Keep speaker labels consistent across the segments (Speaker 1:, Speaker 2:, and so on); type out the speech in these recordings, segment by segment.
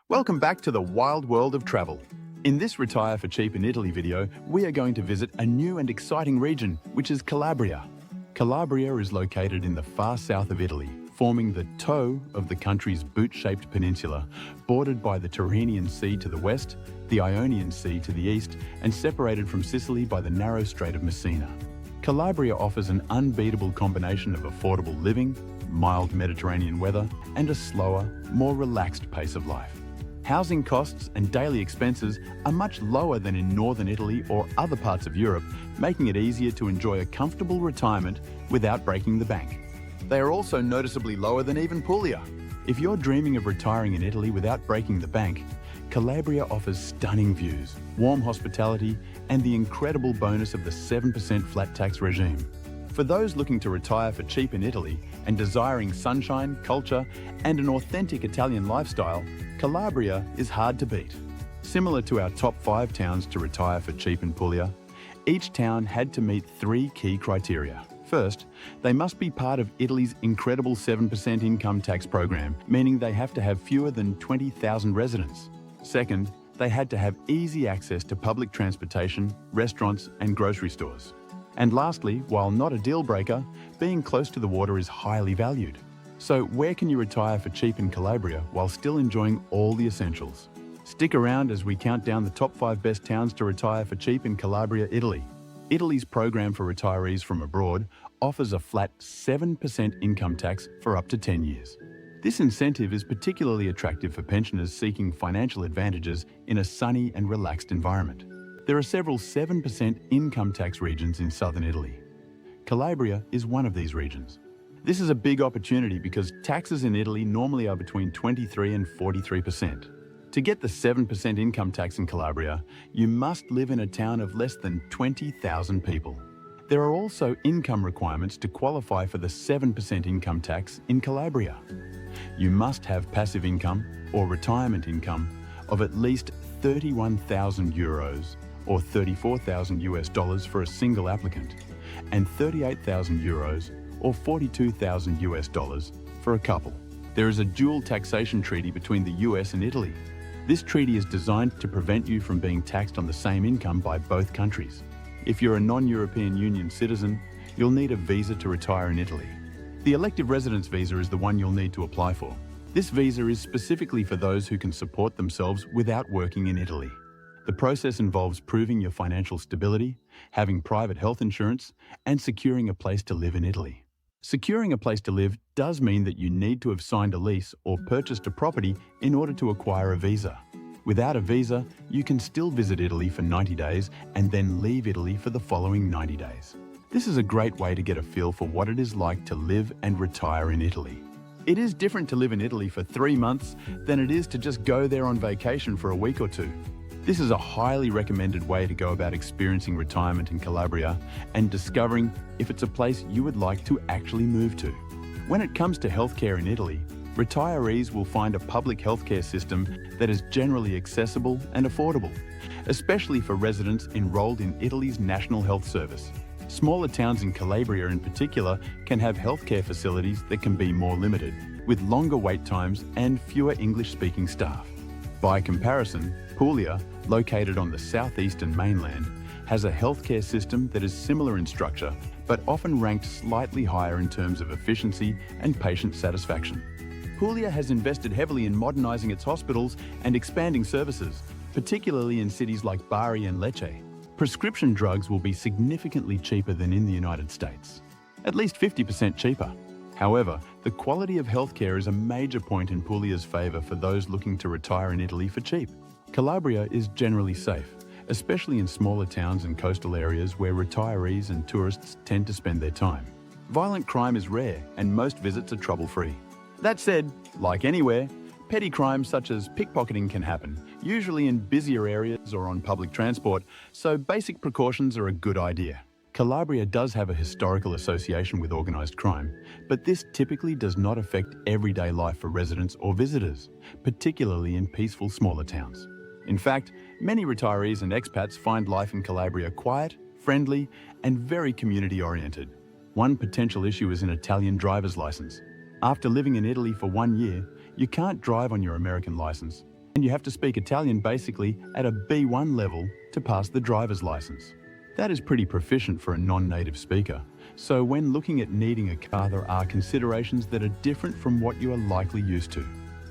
Speaker 1: Welcome back to the wild world of travel. In this Retire for Cheap in Italy video, we are going to visit a new and exciting region, which is Calabria. Calabria is located in the far south of Italy, forming the toe of the country's boot-shaped peninsula, bordered by the Tyrrhenian Sea to the west, the Ionian Sea to the east, and separated from Sicily by the narrow Strait of Messina. Calabria offers an unbeatable combination of affordable living, mild Mediterranean weather, and a slower, more relaxed pace of life. Housing costs and daily expenses are much lower than in northern Italy or other parts of Europe, making it easier to enjoy a comfortable retirement without breaking the bank. They are also noticeably lower than even Puglia. If you're dreaming of retiring in Italy without breaking the bank, Calabria offers stunning views, warm hospitality, and the incredible bonus of the 7% flat tax regime. For those looking to retire for cheap in Italy and desiring sunshine, culture, and an authentic Italian lifestyle, Calabria is hard to beat. Similar to our top 5 towns to retire for cheap in Puglia, each town had to meet 3 key criteria. First, they must be part of Italy's incredible 7% income tax program, meaning they have to have fewer than 20,000 residents. Second, they had to have easy access to public transportation, restaurants, and grocery stores. And lastly, while not a deal breaker, being close to the water is highly valued. So where can you retire for cheap in Calabria while still enjoying all the essentials? Stick around as we count down the top 5 best towns to retire for cheap in Calabria, Italy. Italy's program for retirees from abroad offers a flat 7% income tax for up to 10 years. This incentive is particularly attractive for pensioners seeking financial advantages in a sunny and relaxed environment. There are several 7% income tax regions in southern Italy. Calabria is one of these regions. This is a big opportunity because taxes in Italy normally are between 23 and 43%. To get the 7% income tax in Calabria, you must live in a town of less than 20,000 people. There are also income requirements to qualify for the 7% income tax in Calabria. You must have passive income or retirement income of at least 31,000 euros or $34,000 for a single applicant, and 38,000 euros or $42,000 for a couple. There is a dual taxation treaty between the US and Italy. This treaty is designed to prevent you from being taxed on the same income by both countries. If you're a non-European Union citizen, you'll need a visa to retire in Italy. The elective residence visa is the one you'll need to apply for. This visa is specifically for those who can support themselves without working in Italy. The process involves proving your financial stability, having private health insurance, and securing a place to live in Italy. Securing a place to live does mean that you need to have signed a lease or purchased a property in order to acquire a visa. Without a visa, you can still visit Italy for 90 days and then leave Italy for the following 90 days. This is a great way to get a feel for what it is like to live and retire in Italy. It is different to live in Italy for 3 months than it is to just go there on vacation for a week or 2. This is a highly recommended way to go about experiencing retirement in Calabria and discovering if it's a place you would like to actually move to. When it comes to healthcare in Italy, retirees will find a public healthcare system that is generally accessible and affordable, especially for residents enrolled in Italy's National Health Service. Smaller towns in Calabria in particular can have healthcare facilities that can be more limited, with longer wait times and fewer English-speaking staff. By comparison, Puglia, located on the southeastern mainland, has a healthcare system that is similar in structure, but often ranked slightly higher in terms of efficiency and patient satisfaction. Puglia has invested heavily in modernizing its hospitals and expanding services, particularly in cities like Bari and Lecce. Prescription drugs will be significantly cheaper than in the United States, at least 50% cheaper. However, the quality of healthcare is a major point in Puglia's favor for those looking to retire in Italy for cheap. Calabria is generally safe, especially in smaller towns and coastal areas where retirees and tourists tend to spend their time. Violent crime is rare and most visits are trouble-free. That said, like anywhere, petty crimes such as pickpocketing can happen, usually in busier areas or on public transport, so basic precautions are a good idea. Calabria does have a historical association with organized crime, but this typically does not affect everyday life for residents or visitors, particularly in peaceful smaller towns. In fact, many retirees and expats find life in Calabria quiet, friendly, and very community-oriented. One potential issue is an Italian driver's license. After living in Italy for 1 year, you can't drive on your American license, and you have to speak Italian basically at a B1 level to pass the driver's license. That is pretty proficient for a non-native speaker. So when looking at needing a car, there are considerations that are different from what you are likely used to.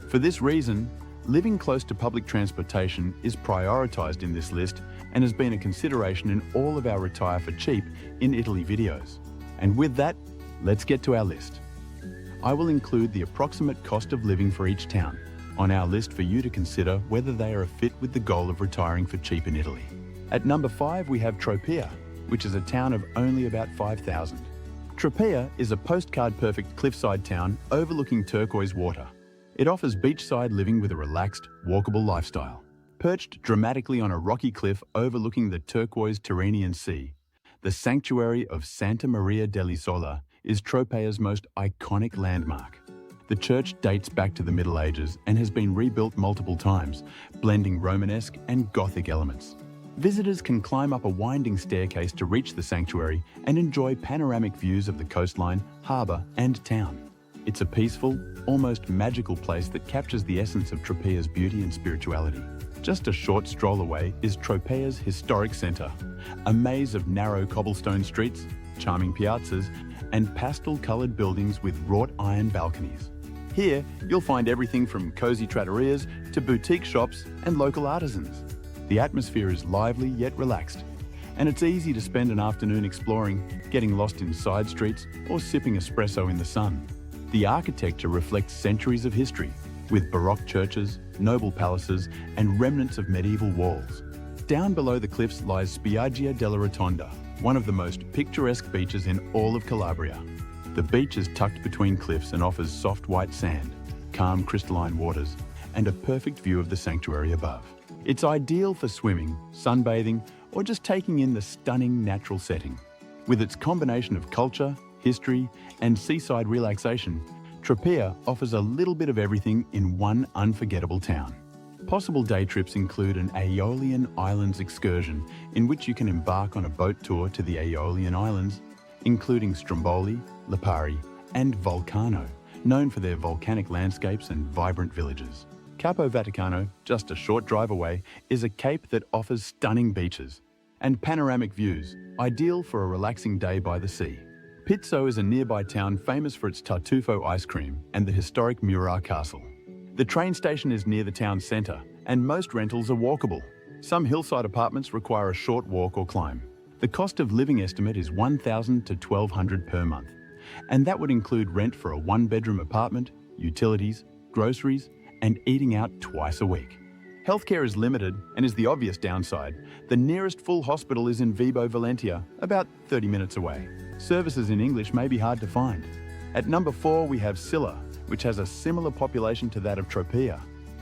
Speaker 1: For this reason, living close to public transportation is prioritized in this list and has been a consideration in all of our Retire for Cheap in Italy videos. And with that, let's get to our list. I will include the approximate cost of living for each town on our list for you to consider whether they are a fit with the goal of retiring for cheap in Italy. At number 5, we have Tropea, which is a town of only about 5,000. Tropea is a postcard-perfect cliffside town overlooking turquoise water. It offers beachside living with a relaxed, walkable lifestyle. Perched dramatically on a rocky cliff overlooking the turquoise Tyrrhenian Sea, the sanctuary of Santa Maria dell'Isola is Tropea's most iconic landmark. The church dates back to the Middle Ages and has been rebuilt multiple times, blending Romanesque and Gothic elements. Visitors can climb up a winding staircase to reach the sanctuary and enjoy panoramic views of the coastline, harbour and town. It's a peaceful, almost magical place that captures the essence of Tropea's beauty and spirituality. Just a short stroll away is Tropea's historic centre, a maze of narrow cobblestone streets, charming piazzas and pastel-coloured buildings with wrought iron balconies. Here, you'll find everything from cosy trattorias to boutique shops and local artisans. The atmosphere is lively yet relaxed, and it's easy to spend an afternoon exploring, getting lost in side streets or sipping espresso in the sun. The architecture reflects centuries of history, with Baroque churches, noble palaces, and remnants of medieval walls. Down below the cliffs lies Spiaggia della Rotonda, one of the most picturesque beaches in all of Calabria. The beach is tucked between cliffs and offers soft white sand, calm crystalline waters, and a perfect view of the sanctuary above. It's ideal for swimming, sunbathing, or just taking in the stunning natural setting. With its combination of culture, history, and seaside relaxation, Tropea offers a little bit of everything in one unforgettable town. Possible day trips include an Aeolian Islands excursion in which you can embark on a boat tour to the Aeolian Islands, including Stromboli, Lipari, and Vulcano, known for their volcanic landscapes and vibrant villages. Capo Vaticano, just a short drive away, is a cape that offers stunning beaches and panoramic views, ideal for a relaxing day by the sea. Pizzo is a nearby town famous for its tartufo ice cream and the historic Murat Castle. The train station is near the town centre, and most rentals are walkable. Some hillside apartments require a short walk or climb. The cost of living estimate is $1,000 to $1,200 per month, and that would include rent for a one-bedroom apartment, utilities, groceries, and eating out twice a week. Healthcare is limited and is the obvious downside. The nearest full hospital is in Vibo Valentia, about 30 minutes away. Services in English may be hard to find. At number 4, we have Silla, which has a similar population to that of Tropea.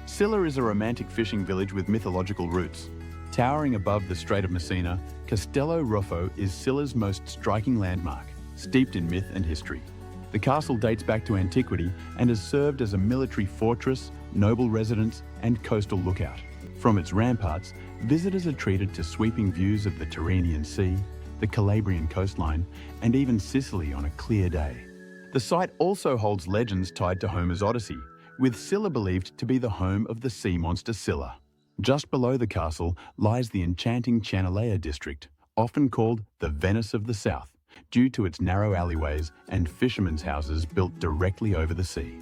Speaker 1: Silla is a romantic fishing village with mythological roots. Towering above the Strait of Messina, Castello Ruffo is Silla's most striking landmark, steeped in myth and history. The castle dates back to antiquity and has served as a military fortress, noble residence, and coastal lookout. From its ramparts, visitors are treated to sweeping views of the Tyrrhenian Sea, the Calabrian coastline, and even Sicily on a clear day. The site also holds legends tied to Homer's Odyssey, with Silla believed to be the home of the sea monster Scylla. Just below the castle lies the enchanting Canalea district, often called the Venice of the South, due to its narrow alleyways and fishermen's houses built directly over the sea.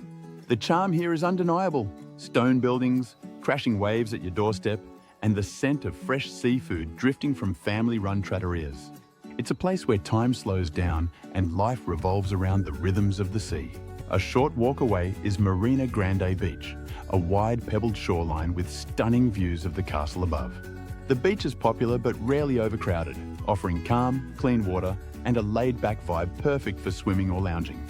Speaker 1: The charm here is undeniable. Stone buildings, crashing waves at your doorstep, and the scent of fresh seafood drifting from family-run trattorias. It's a place where time slows down and life revolves around the rhythms of the sea. A short walk away is Marina Grande Beach, a wide pebbled shoreline with stunning views of the castle above. The beach is popular but rarely overcrowded, offering calm, clean water and a laid-back vibe perfect for swimming or lounging.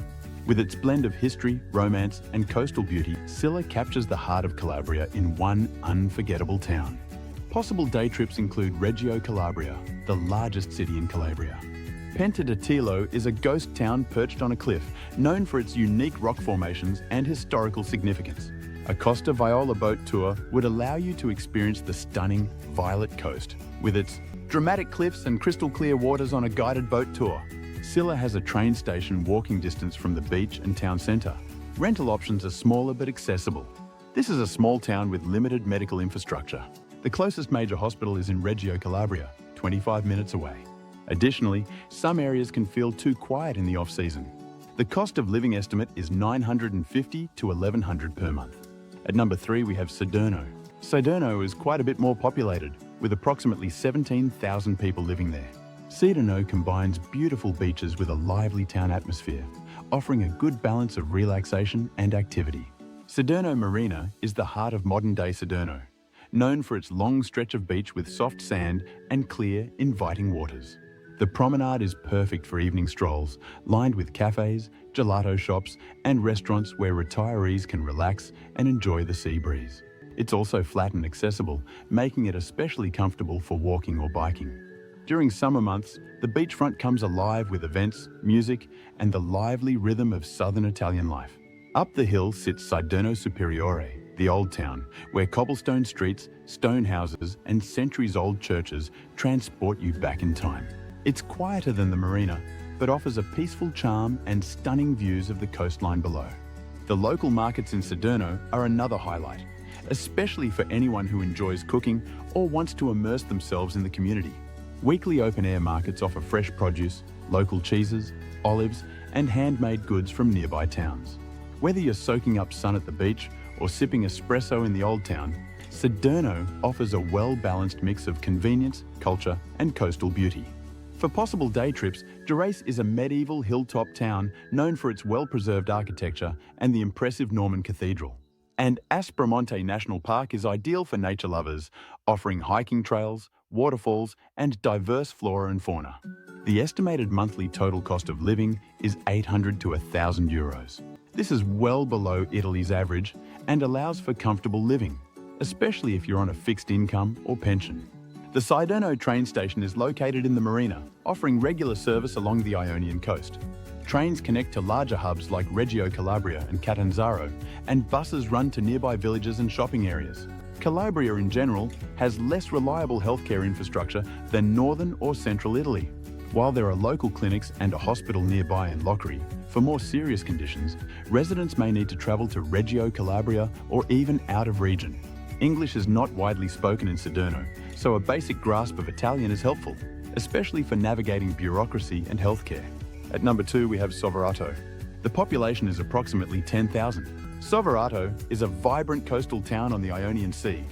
Speaker 1: With its blend of history, romance and coastal beauty, Silla captures the heart of Calabria in one unforgettable town. Possible day trips include Reggio Calabria, the largest city in Calabria. Penta de Tilo is a ghost town perched on a cliff, known for its unique rock formations and historical significance. A Costa Viola boat tour would allow you to experience the stunning Violet Coast, with its dramatic cliffs and crystal clear waters on a guided boat tour. Silla has a train station walking distance from the beach and town centre. Rental options are smaller but accessible. This is a small town with limited medical infrastructure. The closest major hospital is in Reggio Calabria, 25 minutes away. Additionally, some areas can feel too quiet in the off-season. The cost of living estimate is $950 to $1,100 per month. At number 3, we have Salerno. Salerno is quite a bit more populated, with approximately 17,000 people living there. Salerno combines beautiful beaches with a lively town atmosphere, offering a good balance of relaxation and activity. Salerno Marina is the heart of modern-day Salerno, known for its long stretch of beach with soft sand and clear, inviting waters. The promenade is perfect for evening strolls, lined with cafes, gelato shops, and restaurants where retirees can relax and enjoy the sea breeze. It's also flat and accessible, making it especially comfortable for walking or biking. During summer months, the beachfront comes alive with events, music, and the lively rhythm of southern Italian life. Up the hill sits Salerno Superiore, the old town, where cobblestone streets, stone houses, and centuries-old churches transport you back in time. It's quieter than the marina, but offers a peaceful charm and stunning views of the coastline below. The local markets in Salerno are another highlight, especially for anyone who enjoys cooking or wants to immerse themselves in the community. Weekly open-air markets offer fresh produce, local cheeses, olives, and handmade goods from nearby towns. Whether you're soaking up sun at the beach or sipping espresso in the old town, Salerno offers a well-balanced mix of convenience, culture, and coastal beauty. For possible day trips, Gerace is a medieval hilltop town known for its well-preserved architecture and the impressive Norman cathedral. And Aspromonte National Park is ideal for nature lovers, offering hiking trails, waterfalls, and diverse flora and fauna. The estimated monthly total cost of living is €800 to €1,000. This is well below Italy's average and allows for comfortable living, especially if you're on a fixed income or pension. The Salerno train station is located in the marina, offering regular service along the Ionian coast. Trains connect to larger hubs like Reggio Calabria and Catanzaro, and buses run to nearby villages and shopping areas. Calabria in general has less reliable healthcare infrastructure than northern or central Italy. While there are local clinics and a hospital nearby in Lockery, for more serious conditions, residents may need to travel to Reggio Calabria or even out of region. English is not widely spoken in Salerno, so a basic grasp of Italian is helpful, especially for navigating bureaucracy and healthcare. At number 2, we have Soverato. The population is approximately 10,000. Soverato is a vibrant coastal town on the Ionian Sea,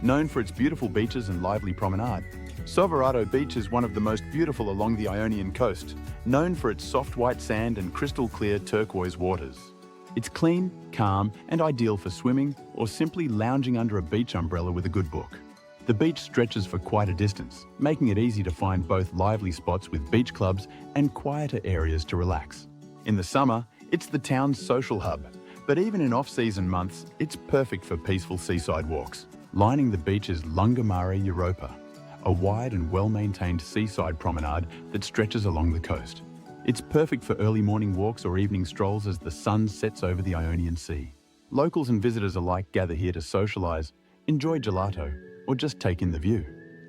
Speaker 1: known for its beautiful beaches and lively promenade. Soverato Beach is one of the most beautiful along the Ionian coast, known for its soft white sand and crystal clear turquoise waters. It's clean, calm, and ideal for swimming or simply lounging under a beach umbrella with a good book. The beach stretches for quite a distance, making it easy to find both lively spots with beach clubs and quieter areas to relax. In the summer, it's the town's social hub, but even in off-season months, it's perfect for peaceful seaside walks. Lining the beach is Lungomare Europa, a wide and well-maintained seaside promenade that stretches along the coast. It's perfect for early morning walks or evening strolls as the sun sets over the Ionian Sea. Locals and visitors alike gather here to socialize, enjoy gelato, or just take in the view.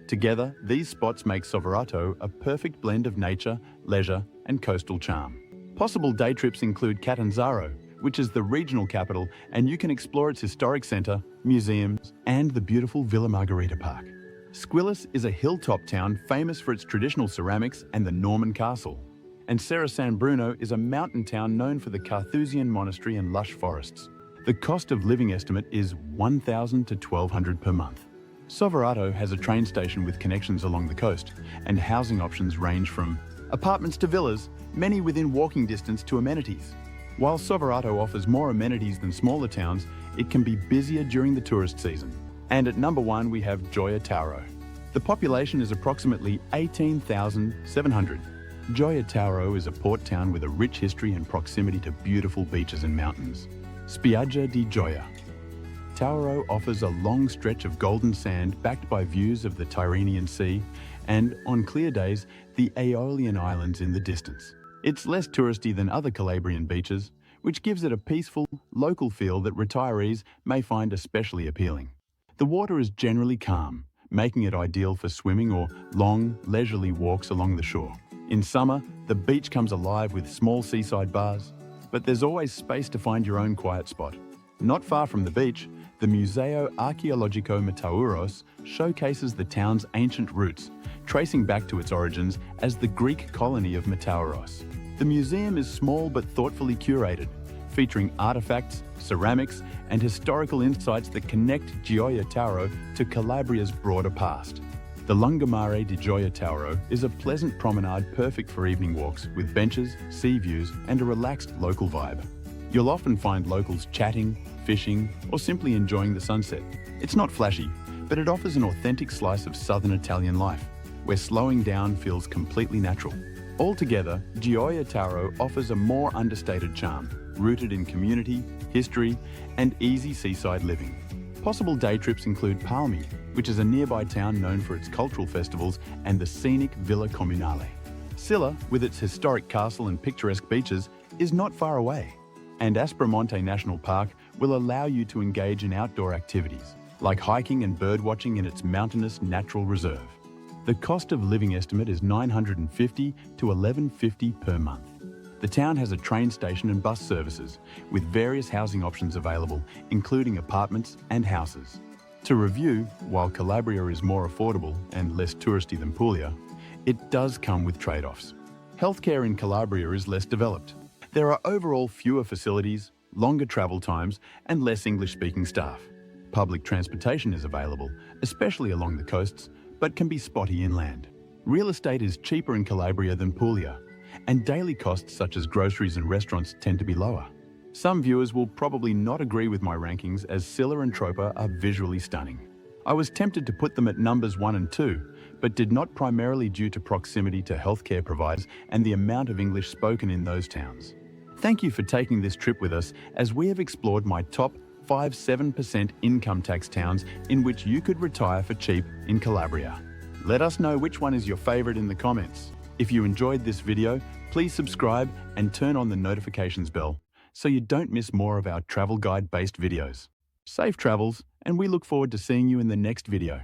Speaker 1: Together, these spots make Soverato a perfect blend of nature, leisure, and coastal charm. Possible day trips include Catanzaro, which is the regional capital, and you can explore its historic centre, museums, and the beautiful Villa Margherita Park. Squillace is a hilltop town famous for its traditional ceramics and the Norman castle. And Serra San Bruno is a mountain town known for the Carthusian monastery and lush forests. The cost of living estimate is $1,000 to $1,200 per month. Soverato has a train station with connections along the coast, and housing options range from apartments to villas, many within walking distance to amenities. While Soverato offers more amenities than smaller towns, it can be busier during the tourist season. And at number 1, we have Gioia Tauro. The population is approximately 18,700. Gioia Tauro is a port town with a rich history and proximity to beautiful beaches and mountains. Spiaggia di Gioia. Tauro offers a long stretch of golden sand backed by views of the Tyrrhenian Sea and, on clear days, the Aeolian Islands in the distance. It's less touristy than other Calabrian beaches, which gives it a peaceful, local feel that retirees may find especially appealing. The water is generally calm, making it ideal for swimming or long, leisurely walks along the shore. In summer, the beach comes alive with small seaside bars, but there's always space to find your own quiet spot. Not far from the beach, The Museo Archeologico Metauros showcases the town's ancient roots, tracing back to its origins as the Greek colony of Metauros. The museum is small but thoughtfully curated, featuring artifacts, ceramics, and historical insights that connect Gioia Tauro to Calabria's broader past. The Lungomare di Gioia Tauro is a pleasant promenade perfect for evening walks with benches, sea views, and a relaxed local vibe. You'll often find locals chatting, fishing, or simply enjoying the sunset. It's not flashy, but it offers an authentic slice of southern Italian life, where slowing down feels completely natural. Altogether, Gioia Tauro offers a more understated charm, rooted in community, history, and easy seaside living. Possible day trips include Palmi, which is a nearby town known for its cultural festivals, and the scenic Villa Comunale. Silla, with its historic castle and picturesque beaches, is not far away. And Aspromonte National Park will allow you to engage in outdoor activities, like hiking and birdwatching in its mountainous natural reserve. The cost of living estimate is $950 to $1,150 per month. The town has a train station and bus services, with various housing options available, including apartments and houses. To review, while Calabria is more affordable and less touristy than Puglia, it does come with trade-offs. Healthcare in Calabria is less developed. There are overall fewer facilities, longer travel times, and less English-speaking staff. Public transportation is available, especially along the coasts, but can be spotty inland. Real estate is cheaper in Calabria than Puglia, and daily costs such as groceries and restaurants tend to be lower. Some viewers will probably not agree with my rankings, as Silla and Tropa are visually stunning. I was tempted to put them at numbers 1 and 2, but did not, primarily due to proximity to healthcare providers and the amount of English spoken in those towns. Thank you for taking this trip with us, as we have explored my top 7% income tax towns in which you could retire for cheap in Calabria. Let us know which one is your favorite in the comments. If you enjoyed this video, please subscribe and turn on the notifications bell so you don't miss more of our travel guide-based videos. Safe travels, and we look forward to seeing you in the next video.